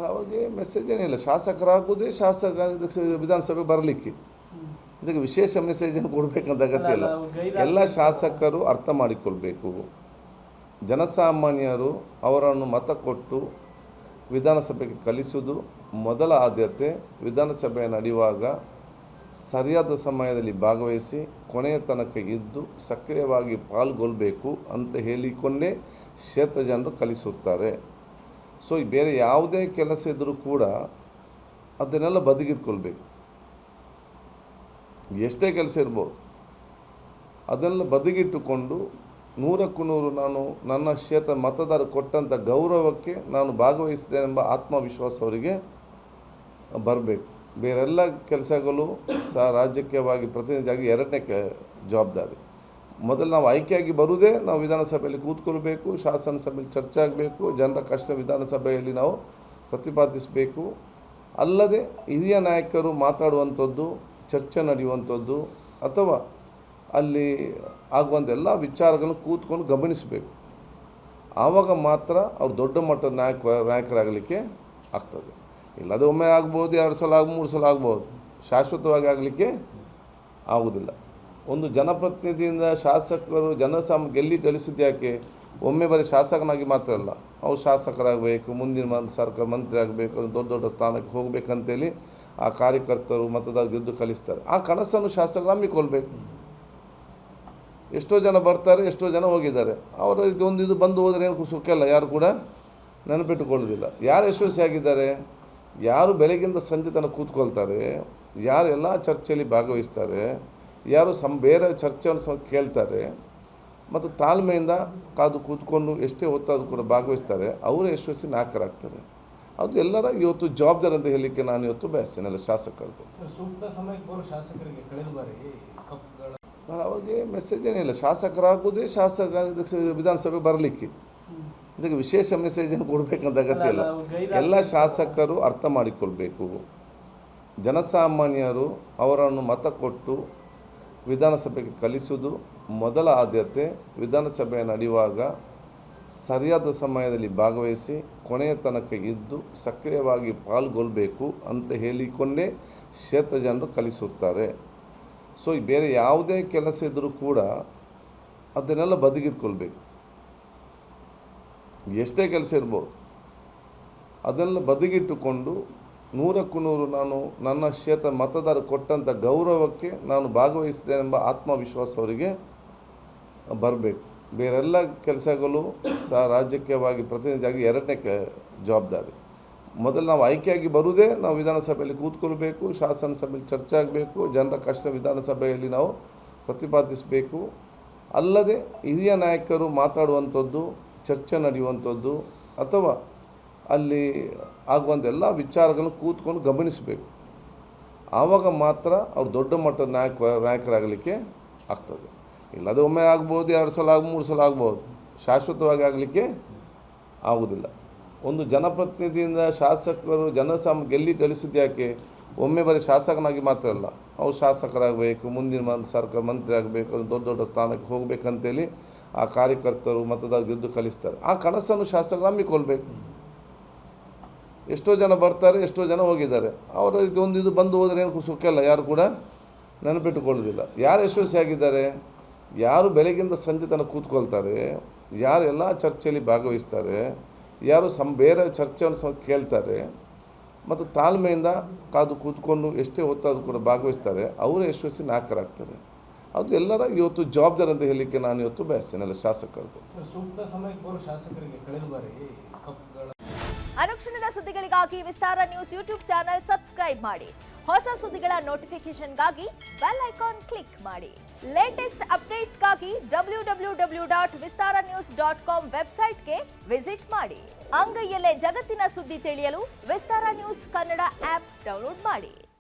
ಅವ್ರಿಗೆ ಮೆಸೇಜ್ ಏನಿಲ್ಲ, ಶಾಸಕರಾಗುವುದೇ ಶಾಸಕ ವಿಧಾನಸಭೆ ಬರಲಿಕ್ಕೆ. ಇದಕ್ಕೆ ವಿಶೇಷ ಮೆಸೇಜನ್ನು ಕೊಡಬೇಕಂತ ಅಗತ್ಯ ಇಲ್ಲ. ಎಲ್ಲ ಶಾಸಕರು ಅರ್ಥ ಮಾಡಿಕೊಳ್ಬೇಕು. ಜನಸಾಮಾನ್ಯರು ಅವರನ್ನು ಮತ ಕೊಟ್ಟು ವಿಧಾನಸಭೆಗೆ ಕಳಿಸುವುದು ಮೊದಲ ಆದ್ಯತೆ. ವಿಧಾನಸಭೆ ನಡೆಯುವಾಗ ಸರಿಯಾದ ಸಮಯದಲ್ಲಿ ಭಾಗವಹಿಸಿ ಕೊನೆಯ ತನಕ ಇದ್ದು ಸಕ್ರಿಯವಾಗಿ ಪಾಲ್ಗೊಳ್ಳಬೇಕು ಅಂತ ಹೇಳಿಕೊಂಡೇ ಕ್ಷೇತ್ರ ಜನರು ಕಲಿಸುತ್ತಾರೆ. ಸೊ ಬೇರೆ ಯಾವುದೇ ಕೆಲಸ ಇದ್ದರೂ ಕೂಡ ಅದನ್ನೆಲ್ಲ ಬದಿಗಿಟ್ಕೊಳ್ಬೇಕು. ಎಷ್ಟೇ ಕೆಲಸ ಇರ್ಬೋದು ಅದನ್ನೆಲ್ಲ ಬದಿಗಿಟ್ಟುಕೊಂಡು 100ಕ್ಕೂ 100 ನಾನು ನನ್ನ ಕ್ಷೇತ್ರ ಮತದಾರ ಕೊಟ್ಟಂಥ ಗೌರವಕ್ಕೆ ನಾನು ಭಾಗವಹಿಸಿದ್ದೇನೆಂಬ ಆತ್ಮವಿಶ್ವಾಸ ಅವರಿಗೆ ಬರಬೇಕು. ಬೇರೆಲ್ಲ ಕೆಲಸಗಳು ರಾಜಕೀಯವಾಗಿ ಪ್ರತಿನಿಧಿಯಾಗಿ ಎರಡನೇ ಜವಾಬ್ದಾರಿ. ಮೊದಲು ನಾವು ಆಯ್ಕೆಯಾಗಿ ಬರುವುದೇ ನಾವು ವಿಧಾನಸಭೆಯಲ್ಲಿ ಕೂತ್ಕೊಳ್ಬೇಕು, ಶಾಸನ ಸಭೆಯಲ್ಲಿ ಚರ್ಚೆ ಆಗಬೇಕು, ಜನರ ಕಷ್ಟ ವಿಧಾನಸಭೆಯಲ್ಲಿ ನಾವು ಪ್ರತಿಪಾದಿಸಬೇಕು. ಅಲ್ಲದೆ ಹಿರಿಯ ನಾಯಕರು ಮಾತಾಡುವಂಥದ್ದು, ಚರ್ಚೆ ನಡೆಯುವಂಥದ್ದು ಅಥವಾ ಅಲ್ಲಿ ಆಗುವಂಥ ಎಲ್ಲ ವಿಚಾರಗಳನ್ನು ಕೂತ್ಕೊಂಡು ಗಮನಿಸಬೇಕು. ಆವಾಗ ಮಾತ್ರ ಅವ್ರು ದೊಡ್ಡ ಮಟ್ಟದ ನಾಯಕರಾಗಲಿಕ್ಕೆ ಆಗ್ತದೆ. ಇಲ್ಲದೆ ಒಮ್ಮೆ ಆಗ್ಬೋದು, 2 ಸಲ 3 ಸಲ ಆಗ್ಬೋದು, ಶಾಶ್ವತವಾಗಿ ಆಗಲಿಕ್ಕೆ ಆಗುವುದಿಲ್ಲ. ಒಂದು ಜನಪ್ರತಿನಿಧಿಯಿಂದ ಶಾಸಕರು ಗೆಲ್ಲಿ ಗಳಿಸಿದ್ದು ಯಾಕೆ? ಒಮ್ಮೆ ಬರೀ ಶಾಸಕನಾಗಿ ಮಾತ್ರ ಅಲ್ಲ, ಅವ್ರು ಶಾಸಕರಾಗಬೇಕು, ಮುಂದಿನ ಸರ್ಕಾರ ಮಂತ್ರಿ ಆಗಬೇಕು, ದೊಡ್ಡ ದೊಡ್ಡ ಸ್ಥಾನಕ್ಕೆ ಹೋಗಬೇಕಂತೇಳಿ ಆ ಕಾರ್ಯಕರ್ತರು ಮತದಾರ ಗೆದ್ದು ಕಲಿಸ್ತಾರೆ. ಆ ಕನಸನ್ನು ಶಾಸಕರು ನಂಬಿಕೊಳ್ಬೇಕು. ಎಷ್ಟೋ ಜನ ಬರ್ತಾರೆ, ಎಷ್ಟೋ ಜನ ಹೋಗಿದ್ದಾರೆ. ಅವರು ಇದು ಬಂದು ಹೋದರೆ ಏನು ಸುಖ ಇಲ್ಲ, ಯಾರು ಕೂಡ ನೆನಪಿಟ್ಟುಕೊಳ್ಳೋದಿಲ್ಲ. ಯಾರು ಯಶಸ್ವಿಯಾಗಿದ್ದಾರೆ? ಯಾರು ಬೆಳಗಿಂದ ಸಂಜೆ ತನಕ ಕೂತ್ಕೊಳ್ತಾರೆ, ಯಾರು ಎಲ್ಲ ಚರ್ಚೆಯಲ್ಲಿ ಭಾಗವಹಿಸ್ತಾರೆ, ಯಾರು ಬೇರೆ ಚರ್ಚೆಯನ್ನು ಕೇಳ್ತಾರೆ ಮತ್ತು ತಾಳ್ಮೆಯಿಂದ ಕಾದು ಕೂತ್ಕೊಂಡು ಎಷ್ಟೇ ಹೊತ್ತಾದರೂ ಕೂಡ ಭಾಗವಹಿಸ್ತಾರೆ, ಅವರೇ ಯಶಸ್ವಿ ನಾಯಕರಾಗ್ತಾರೆ. ಅದು ಎಲ್ಲರ ಇವತ್ತು ಜವಾಬ್ದಾರಿ ಅಂತ ಹೇಳಲಿಕ್ಕೆ ನಾನು ಇವತ್ತು ಬಯಸ್ತೇನೆ ಶಾಸಕರದ್ದು. ಅವ್ರಿಗೆ ಮೆಸೇಜ್ ಏನಿಲ್ಲ, ಶಾಸಕರಾಗುವುದೇ ಶಾಸಕ ವಿಧಾನಸಭೆ ಬರಲಿಕ್ಕೆ. ಇದಕ್ಕೆ ವಿಶೇಷ ಮೆಸೇಜನ್ನು ಕೊಡಬೇಕಂತ ಅಗತ್ಯ ಇಲ್ಲ. ಎಲ್ಲ ಶಾಸಕರು ಅರ್ಥ ಮಾಡಿಕೊಳ್ಬೇಕು. ಜನಸಾಮಾನ್ಯರು ಅವರನ್ನು ಮತ ಕೊಟ್ಟು ವಿಧಾನಸಭೆಗೆ ಕಳಿಸುವುದು ಮೊದಲ ಆದ್ಯತೆ. ವಿಧಾನಸಭೆ ನಡೆಯುವಾಗ ಸರಿಯಾದ ಸಮಯದಲ್ಲಿ ಭಾಗವಹಿಸಿ ಕೊನೆಯ ತನಕ ಇದ್ದು ಸಕ್ರಿಯವಾಗಿ ಪಾಲ್ಗೊಳ್ಳಬೇಕು ಅಂತ ಹೇಳಿಕೊಂಡೇ ಕ್ಷೇತ್ರ ಜನರು ಕಲಿಸುತ್ತಾರೆ. ಸೊ ಬೇರೆ ಯಾವುದೇ ಕೆಲಸ ಇದ್ದರೂ ಕೂಡ ಅದನ್ನೆಲ್ಲ ಬದಿಗಿಟ್ಕೊಳ್ಬೇಕು. ಎಷ್ಟೇ ಕೆಲಸ ಇರ್ಬೋದು ಅದನ್ನೆಲ್ಲ ಬದಿಗಿಟ್ಟುಕೊಂಡು 100ಕ್ಕೂ 100 ನಾನು ನನ್ನ ಕ್ಷೇತ್ರ ಮತದಾರ ಕೊಟ್ಟಂಥ ಗೌರವಕ್ಕೆ ನಾನು ಭಾಗವಹಿಸಿದ್ದೇನೆಂಬ ಆತ್ಮವಿಶ್ವಾಸ ಅವರಿಗೆ ಬರಬೇಕು. ಬೇರೆಲ್ಲ ಕೆಲಸಗಳು ರಾಜಕೀಯವಾಗಿ ಪ್ರತಿನಿಧಿಯಾಗಿ ಎರಡನೇ ಜವಾಬ್ದಾರಿ. ಮೊದಲು ನಾವು ಆಯ್ಕೆಯಾಗಿ ಬರುವುದೇ ನಾವು ವಿಧಾನಸಭೆಯಲ್ಲಿ ಕೂತ್ಕೊಳ್ಬೇಕು, ಶಾಸನ ಸಭೆಯಲ್ಲಿ ಚರ್ಚೆ ಆಗಬೇಕು, ಜನರ ಕಷ್ಟ ವಿಧಾನಸಭೆಯಲ್ಲಿ ನಾವು ಪ್ರತಿಪಾದಿಸಬೇಕು. ಅಲ್ಲದೆ ಹಿರಿಯ ನಾಯಕರು ಮಾತಾಡುವಂಥದ್ದು, ಚರ್ಚೆ ನಡೆಯುವಂಥದ್ದು ಅಥವಾ ಅಲ್ಲಿ ಆಗುವಂಥ ಎಲ್ಲ ವಿಚಾರಗಳನ್ನು ಕೂತ್ಕೊಂಡು ಗಮನಿಸಬೇಕು. ಆವಾಗ ಮಾತ್ರ ಅವ್ರು ದೊಡ್ಡ ಮಟ್ಟದ ನಾಯಕರಾಗಲಿಕ್ಕೆ ಆಗ್ತದೆ. ಇಲ್ಲದೆ ಒಮ್ಮೆ ಆಗ್ಬೋದು, 2 ಸಲ 3 ಸಲ ಆಗ್ಬೋದು, ಶಾಶ್ವತವಾಗಿ ಆಗಲಿಕ್ಕೆ ಆಗುವುದಿಲ್ಲ. ಒಂದು ಜನಪ್ರತಿನಿಧಿಯಿಂದ ಶಾಸಕರು ಗೆಲ್ಲಿ ಗಳಿಸಿದ್ದು ಯಾಕೆ? ಒಮ್ಮೆ ಬರೀ ಶಾಸಕನಾಗಿ ಮಾತ್ರ ಅಲ್ಲ, ಅವ್ರು ಶಾಸಕರಾಗಬೇಕು, ಮುಂದಿನ ಸರ್ಕಾರ ಮಂತ್ರಿ ಆಗಬೇಕು, ದೊಡ್ಡ ದೊಡ್ಡ ಸ್ಥಾನಕ್ಕೆ ಹೋಗಬೇಕಂತೇಳಿ ಆ ಕಾರ್ಯಕರ್ತರು ಮತದಾರ ಗೆದ್ದು ಕಲಿಸ್ತಾರೆ. ಆ ಕನಸನ್ನು ಶಾಸಕರು ನಂಬಿಕೊಳ್ಬೇಕು. ಎಷ್ಟೋ ಜನ ಬರ್ತಾರೆ, ಎಷ್ಟೋ ಜನ ಹೋಗಿದ್ದಾರೆ. ಅವರು ಇದು ಬಂದು ಹೋದರೆ ಏನು ಸುಖ ಇಲ್ಲ, ಯಾರು ಕೂಡ ನೆನಪಿಟ್ಟುಕೊಳ್ಳೋದಿಲ್ಲ. ಯಾರು ಯಶಸ್ವಿಯಾಗಿದ್ದಾರೆ? ಯಾರು ಬೆಳಗಿಂದ ಸಂಜೆ ತನಕ ಕೂತ್ಕೊಳ್ತಾರೆ, ಯಾರು ಎಲ್ಲ ಚರ್ಚೆಯಲ್ಲಿ ಭಾಗವಹಿಸ್ತಾರೆ, ಯಾರು ಬೇರೆ ಚರ್ಚೆಯನ್ನು ಕೇಳ್ತಾರೆ ಮತ್ತು ತಾಳ್ಮೆಯಿಂದ ಕಾದು ಕೂತ್ಕೊಂಡು ಎಷ್ಟೇ ಹೊತ್ತಾದರೂ ಕೂಡ ಭಾಗವಹಿಸ್ತಾರೆ, ಅವರೇ ಯಶಸ್ವಿ ನಾಯಕರಾಗ್ತಾರೆ. ಅದು ಎಲ್ಲರ ಇವತ್ತು ಜವಾಬ್ದಾರಿ ಅಂತ ಹೇಳಲಿಕ್ಕೆ ನಾನು ಇವತ್ತು ಬಯಸ್ತೇನೆ ಶಾಸಕರದ್ದು. ಅನುಕ್ಷಣದ ಸುದ್ದಿಗಳಿಗಾಗಿ ವಿಸ್ತಾರ ನ್ಯೂಸ್ ಯೂಟ್ಯೂಬ್ ಚಾನೆಲ್ ಸಬ್ಸ್ಕ್ರೈಬ್ ಮಾಡಿ. ಹೊಸ ಸುದ್ದಿಗಳ ನೋಟಿಫಿಕೇಶನ್ಗಾಗಿ ಬೆಲ್ ಐಕಾನ್ ಕ್ಲಿಕ್ ಮಾಡಿ. ಲೇಟೆಸ್ಟ್ ಅಪ್ಡೇಟ್ಸ್ಗಾಗಿ www.vistaranews.com ವೆಬ್ಸೈಟ್ಗೆ ವಿಸಿಟ್ ಮಾಡಿ. ಅಂಗೈಯಲ್ಲೇ ಜಗತ್ತಿನ ಸುದ್ದಿ ತಿಳಿಯಲು ವಿಸ್ತಾರ ನ್ಯೂಸ್ ಕನ್ನಡ ಆಪ್ ಡೌನ್ಲೋಡ್ ಮಾಡಿ.